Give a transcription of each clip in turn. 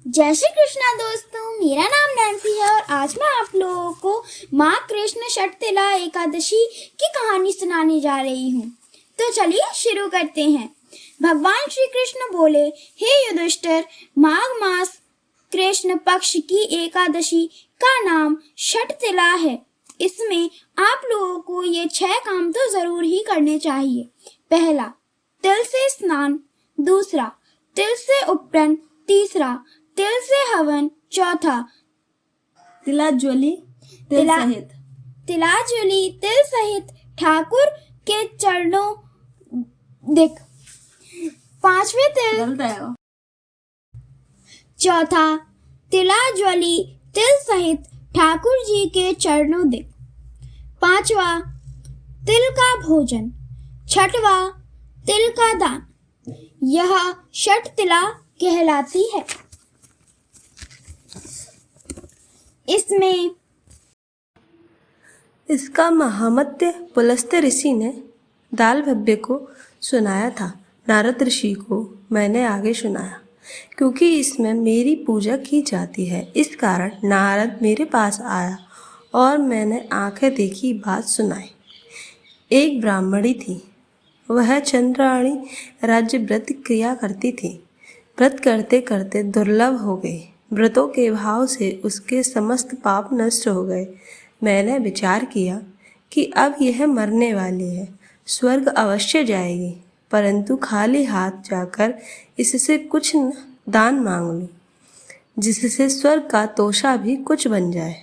जय श्री कृष्णा दोस्तों, मेरा नाम नैन्सी है और आज मैं आप लोगों को माँ कृष्ण षटतिला एकादशी की कहानी सुनाने जा रही हूँ। तो चलिए शुरू करते हैं। भगवान श्री कृष्ण बोले, हे युधिष्ठिर, माघ मास कृष्ण पक्ष की एकादशी का नाम षटतिला है। इसमें आप लोगों को ये 6 काम तो जरूर ही करने चाहिए। पहला, तिल से स्नान। दूसरा, तिल से उपटन। तीसरा, तिल से हवन। चौथा, तिलाज्वली तिल सहित ठाकुर के चरणों दिख। पांचवे तिल। चौथा, तिलाज्वली तिल सहित ठाकुर जी के चरणों दिख। पांचवा, तिल का भोजन। छठवा, तिल का दान। यह षटतिला कहलाती है। इसमें इसका महामत्य पुलस्त्य ऋषि ने दालभव्य को सुनाया था। नारद ऋषि को मैंने आगे सुनाया। क्योंकि इसमें मेरी पूजा की जाती है, इस कारण नारद मेरे पास आया और मैंने आंखें देखी बात सुनाई। एक ब्राह्मणी थी। वह चंद्राणी राज्य व्रत क्रिया करती थी। व्रत करते करते दुर्लभ हो गई। व्रतों के भाव से उसके समस्त पाप नष्ट हो गए। मैंने विचार किया कि अब यह मरने वाली है, स्वर्ग अवश्य जाएगी, परंतु खाली हाथ जाकर इससे कुछ दान मांग लूं, जिससे स्वर्ग का तोषा भी कुछ बन जाए।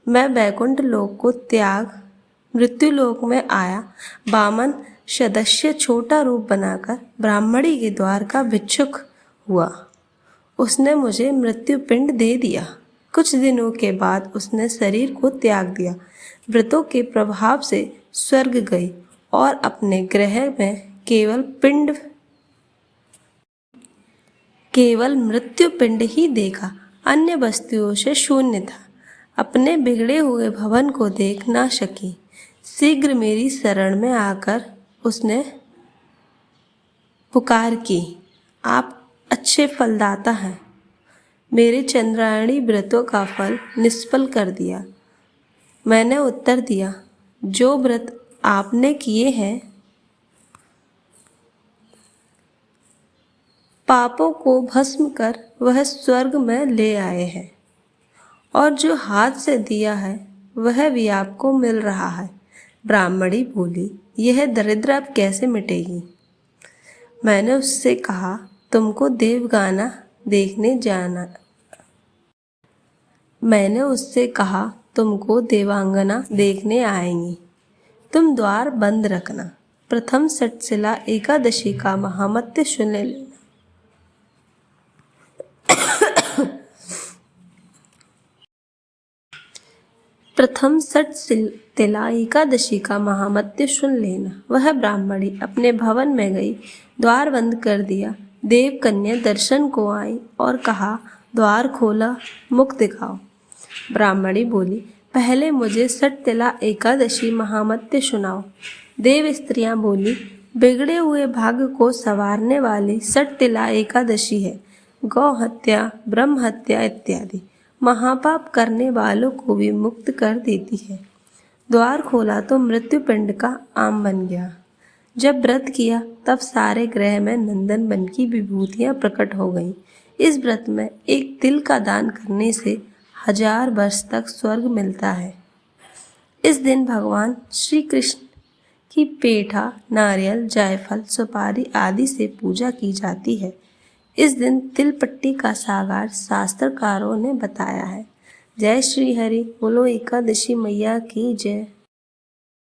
मैं वैकुंठ लोक को त्याग मृत्यु लोक में आया। वामन सदस्य छोटा रूप बनाकर ब्राह्मणी के द्वार का भिक्षुक हुआ। उसने मुझे मृत्यु पिंड दे दिया। कुछ दिनों के बाद उसने शरीर को त्याग दिया। व्रतों के प्रभाव से स्वर्ग गई और अपने ग्रह में केवल मृत्यु पिंड ही देखा, अन्य वस्तुओं से शून्य था। अपने बिगड़े हुए भवन को देख ना सकी। शीघ्र मेरी शरण में आकर उसने पुकार की, आप अच्छे फलदाता हैं। मेरे चंद्रायणी व्रतों का फल निष्फल कर दिया। मैंने उत्तर दिया, जो व्रत आपने किए हैं पापों को भस्म कर वह स्वर्ग में ले आए हैं, और जो हाथ से दिया है वह भी आपको मिल रहा है। ब्राह्मणी बोली, यह दरिद्र अब कैसे मिटेगी? मैंने उससे कहा, तुमको देवगाना देखने जाना। मैंने उससे कहा, तुमको देवांगना देखने आएंगी। तुम द्वार बंद रखना। प्रथम षटतिला एकादशी का महामत्य सुन लेना। प्रथम षटतिला एकादशी का महामत्य सुन लेना। वह ब्राह्मणी अपने भवन में गई, द्वार बंद कर दिया। देव कन्या दर्शन को आई और कहा, द्वार खोला, मुख दिखाओ। ब्राह्मणी बोली, पहले मुझे षटतिला एकादशी महामत्य सुनाओ। देव स्त्रियां बोली, बिगड़े हुए भाग्य को संवारने वाली षटतिला एकादशी है। गौ हत्या, ब्रह्म हत्या इत्यादि महापाप करने वालों को भी मुक्त कर देती है। द्वार खोला तो मृत्यु पिंड का आम बन गया। जब व्रत किया तब सारे ग्रह में नंदन बन की विभूतियां प्रकट हो गईं। इस व्रत में एक तिल का दान करने से 1000 वर्ष तक स्वर्ग मिलता है। इस दिन भगवान श्री कृष्ण की पेठा, नारियल, जायफल, सुपारी आदि से पूजा की जाती है। इस दिन तिल पट्टी का सागार शास्त्रकारों ने बताया है। जय श्री हरि बोलो, एकादशी मैया की जय।